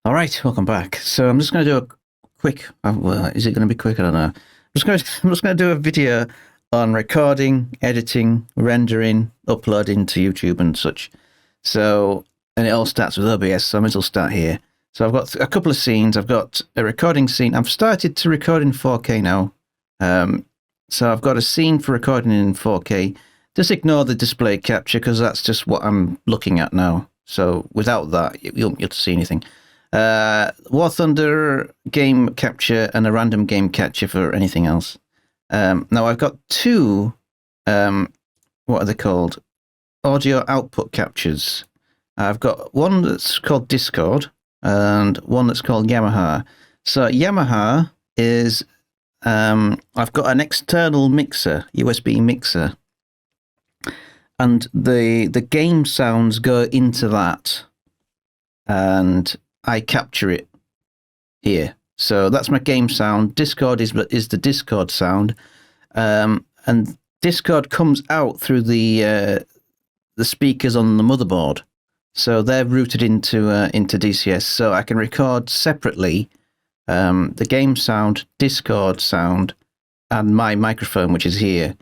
All right, welcome back. So I'm just going to do a quick. Well, is it going to be quick? I don't know. I'm just going to do a video on recording, editing, rendering, uploading to YouTube and such. So, and it all starts with OBS. So I might as well start here. So I've got a couple of scenes. I've got a recording scene. I've started to record in 4K now. So I've got a scene for recording in 4K. Just ignore the display capture because that's just what I'm looking at now. So without that, you won't be able to see anything. warthunder game capture and a random game capture for anything else. Now I've got two, what are they called? Audio output captures. I've got one that's called Discord and one that's called Yamaha. So Yamaha is, I've got an external mixer, USB mixer, and the game sounds go into that, and I capture it here. So that's my game sound. Discord is the Discord sound, and Discord comes out through the speakers on the motherboard. So they're routed into DCS. So I can record separately the game sound, Discord sound, and my microphone, which is here.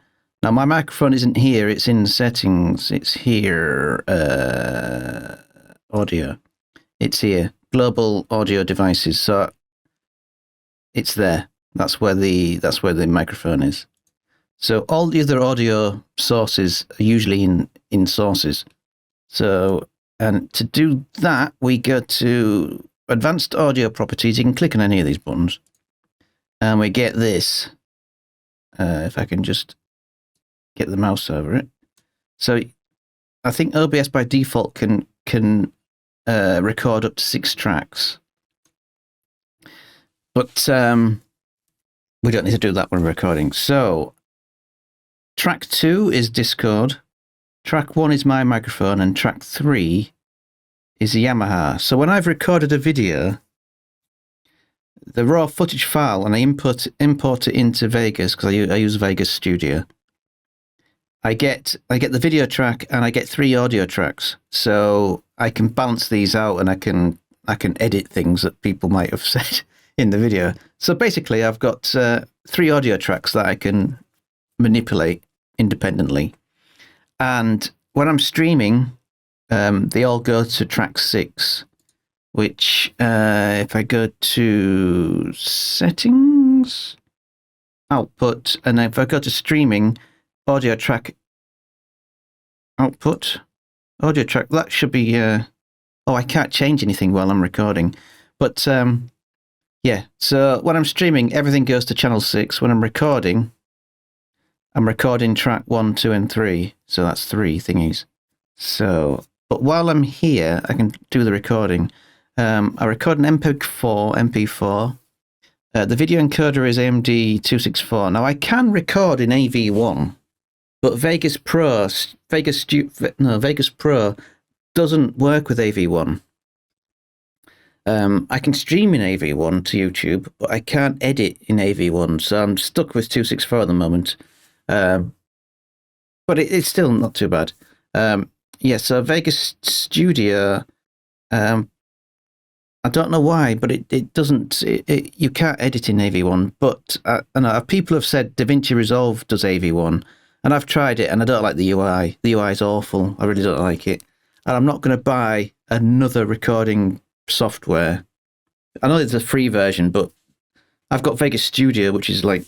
Now my microphone isn't here; it's in settings. It's here, audio. It's here. Global audio devices, so it's there. That's where the microphone is. So all the other audio sources are usually in sources. So, and to do that, we go to advanced audio properties. You can click on any of these buttons, and we get this. If I can just get the mouse over it. So I think OBS by default can record up to 6 tracks, but we don't need to do that when recording. So track 2 is Discord, track 1 is my microphone, and track 3 is Yamaha. So when I've recorded a video, the raw footage file, and I import it into Vegas because I use Vegas Studio, I get the video track and I get 3 audio tracks. So I can balance these out, and I can edit things that people might have said in the video. So basically I've got 3 audio tracks that I can manipulate independently. And when I'm streaming, they all go to track 6, which if I go to settings, output, and if I go to streaming, audio track output, audio track, that should be, oh, I can't change anything while I'm recording. But yeah, so when I'm streaming, everything goes to channel 6. When I'm recording track 1, 2, and 3. So that's 3 thingies. So, but while I'm here, I can do the recording. I record an MP4. The video encoder is AMD 264. Now I can record in AV1. But Vegas Pro doesn't work with AV1. I can stream in AV1 to YouTube, but I can't edit in AV1, so I'm stuck with 264 at the moment. But it's still not too bad. Yeah, so Vegas Studio, I don't know why, but it doesn't. You can't edit in AV1. But I know people have said DaVinci Resolve does AV1. And I've tried it, and I don't like the UI. The UI is awful. I really don't like it. And I'm not going to buy another recording software. I know it's a free version, but I've got Vegas Studio, which is like,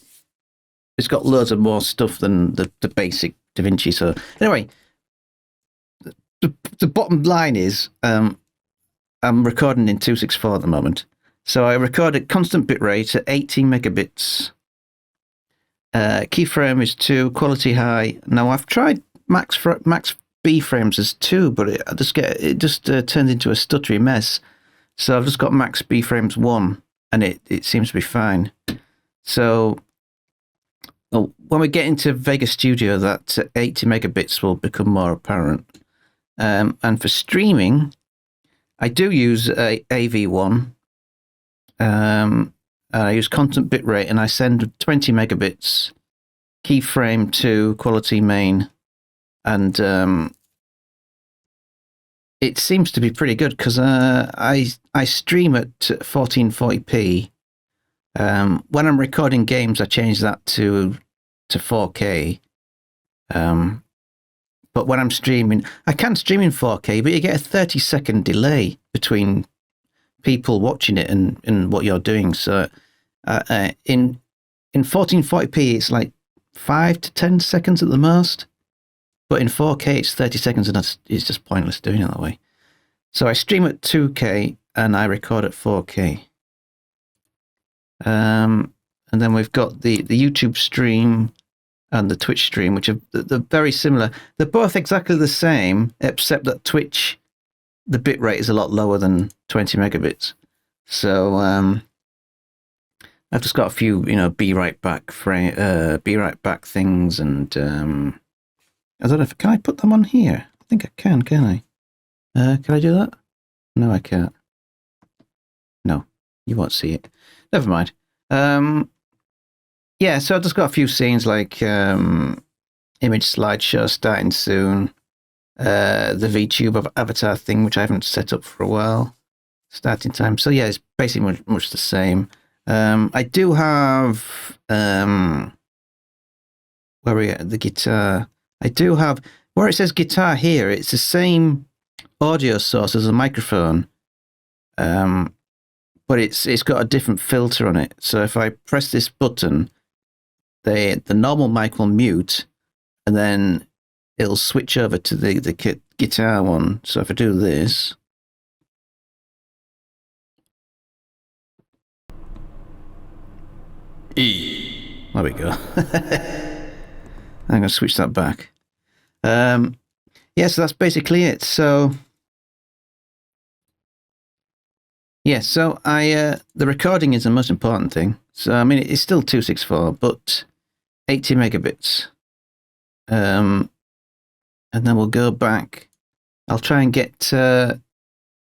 it's got loads of more stuff than the basic DaVinci. So anyway, the bottom line is I'm recording in 264 at the moment. So I record at constant bitrate at 80 megabits. Keyframe is 2, quality high. Now I've tried max B frames as 2, but it just turned into a stuttery mess. So I've just got max B frames 1, and it seems to be fine. So when we get into Vegas Studio, that 80 megabits will become more apparent. And for streaming, I do use AV1. I use constant bitrate, and I send 20 megabits, keyframe 2, quality main, and it seems to be pretty good because I stream at 1440p. When I'm recording games, I change that to 4K. But when I'm streaming, I can stream in 4K, but you get a 30-second delay between people watching it and what you're doing. So in 1440p, it's like 5 to 10 seconds at the most. But in 4K, it's 30 seconds, and it's just pointless doing it that way. So I stream at 2K, and I record at 4K. And then we've got the YouTube stream and the Twitch stream, which are they're very similar. They're both exactly the same, except that Twitch, the bitrate is a lot lower than 20 megabits. So I've just got a few, be right back things, and I don't know can I put them on here? I think I can I? Can I do that? No, I can't. No, you won't see it. Never mind. Yeah, so I've just got a few scenes like image slideshow starting soon. The VTube avatar thing, which I haven't set up for a while. Starting time. So yeah, it's basically much the same. I do have where we at the guitar. I do have where it says guitar here. It's the same audio source as a microphone, but it's got a different filter on it. So if I press this button, the normal mic will mute, and then it'll switch over to the guitar one. So if I do this, there we go. I'm going to switch that back. Yeah, so that's basically it. So yeah, so the recording is the most important thing. So I mean, it's still 264, but 80 megabits. And then we'll go back. I'll try and get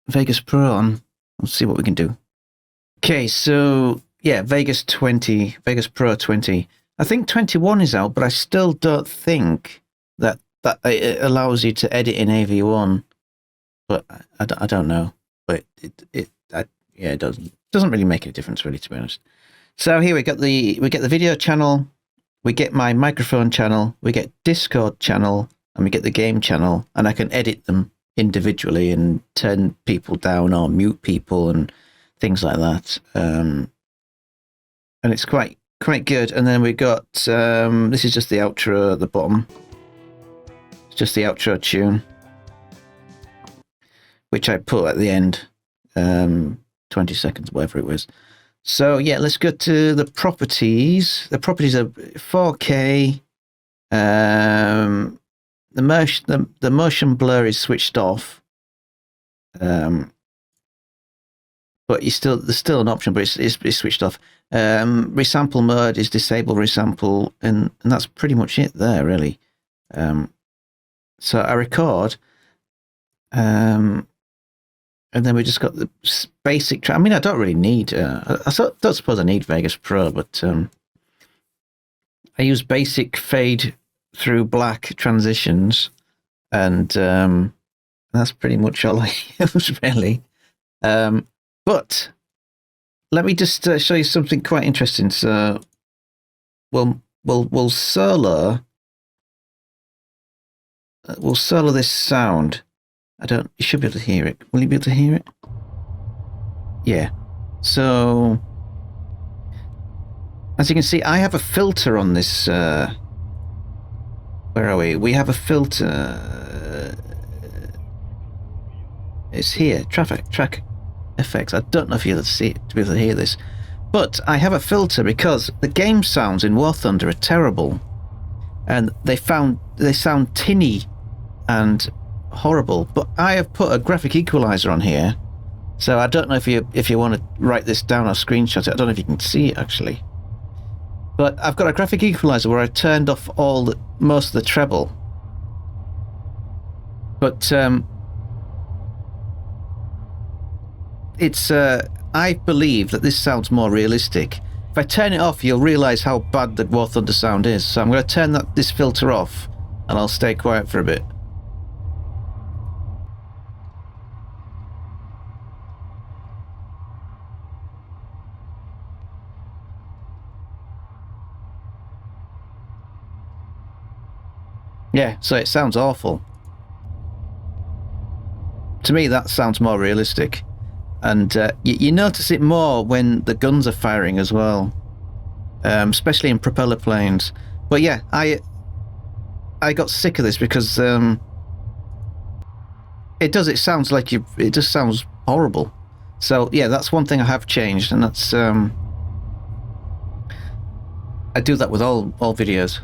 Vegas Pro on. We'll see what we can do. Okay, so yeah, Vegas Pro 20. I think 21 is out, but I still don't think that it allows you to edit in AV1. But I don't know. But it doesn't really make any difference, really, to be honest. So here we get the video channel, we get my microphone channel, we get Discord channel, and we get the game channel, and I can edit them individually and turn people down or mute people and things like that. And it's quite good. And then we got this is just the outro at the bottom. It's just the outro tune, which I put at the end, 20 seconds, whatever it was. So yeah, let's go to the properties. The properties are 4K. The motion blur is switched off. But there's still an option, but it's switched off. Resample mode is disable resample, and that's pretty much it there, really. So I record, and then we just got the basic track. I mean, I don't really need, I don't suppose I need Vegas Pro, but I use basic fade through black transitions, and that's pretty much all I use, really. But let me just show you something quite interesting. So we'll solo this sound. You should be able to hear it. Will you be able to hear it? Yeah. So as you can see, I have a filter on this. Where are we? We have a filter. It's here. Track effects. I don't know if you'll see it to be able to hear this, but I have a filter because the game sounds in warthunder are terrible, and they sound tinny and horrible. But I have put a graphic equalizer on here, so I don't know if you want to write this down or screenshot it. I don't know if you can see it actually, but I've got a graphic equalizer where I turned off most of the treble, but it's I believe that this sounds more realistic. If I turn it off, you'll realize how bad the warthunder sound is. So I'm going to turn this filter off, and I'll stay quiet for a bit. Yeah, so it sounds awful. To me, that sounds more realistic. And you notice it more when the guns are firing as well, especially in propeller planes. But yeah, I got sick of this because it sounds like it just sounds horrible. So yeah, that's one thing I have changed, and that's I do that with all videos.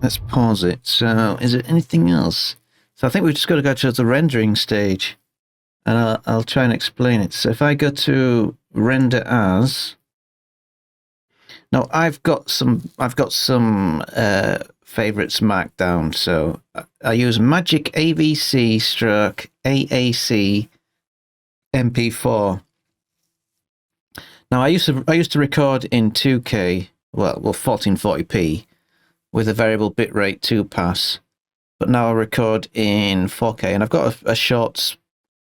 Let's pause it. So is there anything else? So I think we've just got to go to the rendering stage, and I'll try and explain it. So if I go to render as, now I've got some favorites marked down. So I use Magic AVC stroke AAC MP4. Now I used to record in 2K, well 1440p with a variable bitrate 2-pass, but now I record in 4K, and I've got a shorts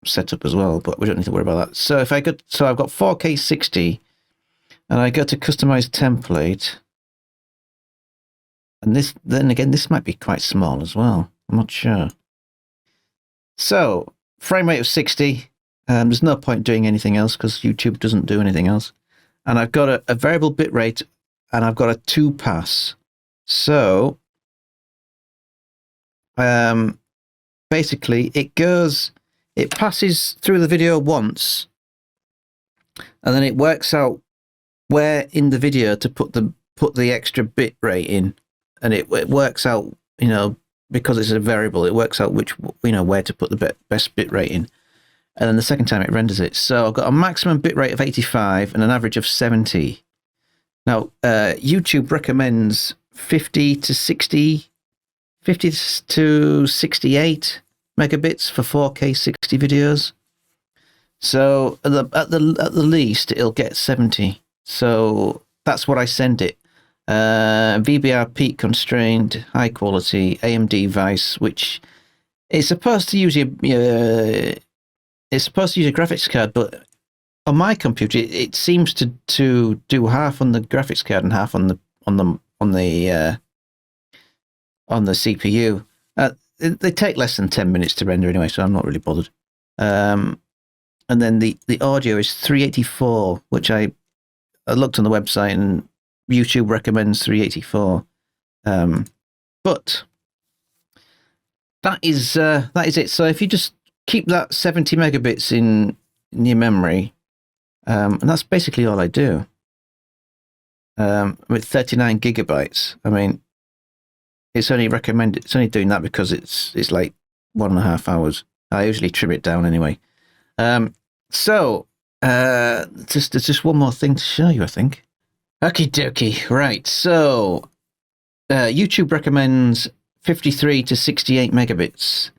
setup as well, but we don't need to worry about that. So if I go, so I've got 4K 60, and I go to customize template, and this, then again, this might be quite small as well. I'm not sure. So frame rate of 60. There's no point doing anything else because YouTube doesn't do anything else. And I've got a variable bitrate, and I've got a 2-pass. So basically it passes through the video once, and then it works out where in the video to put the extra bit rate in, and it works out, you know, because it's a variable, it works out which, you know, where to put the best bit rate in, and then the second time it renders it. So I've got a maximum bit rate of 85 and an average of 70. Now YouTube recommends 50 to 68 megabits for 4K 60 videos. So at the least it'll get 70. So that's what I send it. VBR peak constrained, high quality AMD Vice, which is supposed to use it's supposed to use a graphics card, but on my computer it seems to do half on the graphics card and half on the CPU. They take less than 10 minutes to render anyway, so I'm not really bothered. And then the audio is 384, which I looked on the website, and YouTube recommends 384. But that is it. So if you just keep that 70 megabits in your memory, and that's basically all I do. With 39 gigabytes, I mean, it's only recommended. It's only doing that because it's like 1.5 hours. I usually trim it down anyway. So there's just one more thing to show you, I think. Okie dokie. Right. So YouTube recommends 53 to 68 megabits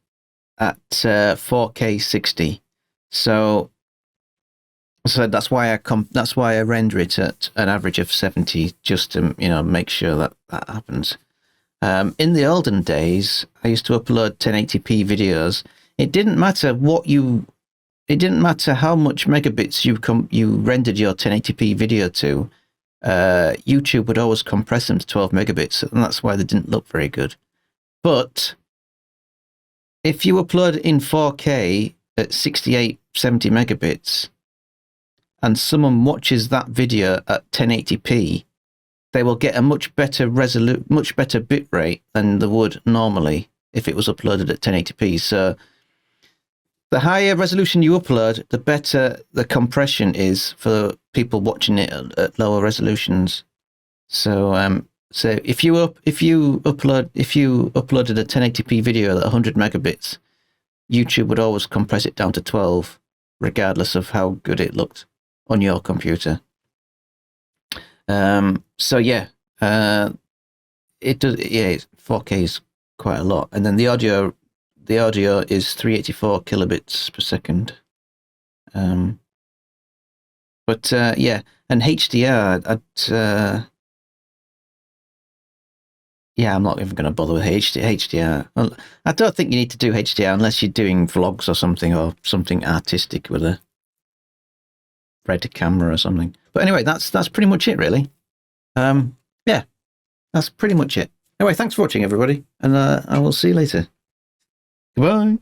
at 4K 60. So that's why I render it at an average of 70, just to, you know, make sure that happens. In the olden days, I used to upload 1080p videos. It didn't matter how much megabits you rendered your 1080p video to. YouTube would always compress them to 12 megabits, and that's why they didn't look very good. But if you upload in 4K at 68, 70 megabits, and someone watches that video at 1080p, they will get a much better bit rate than they would normally if it was uploaded at 1080p. So the higher resolution you upload, the better the compression is for people watching it at lower resolutions. So so if you uploaded a 1080p video at 100 megabits, YouTube would always compress it down to 12, regardless of how good it looked on your computer. So yeah, it does. Yeah, 4K is quite a lot, and then the audio is 384 kilobits per second. But yeah, and HDR, yeah, I'm not even going to bother with HDR. Well, I don't think you need to do HDR unless you're doing vlogs or something artistic with a red camera or something. But anyway, that's pretty much it, really. Yeah, that's pretty much it. Anyway, thanks for watching, everybody, and I will see you later. Goodbye.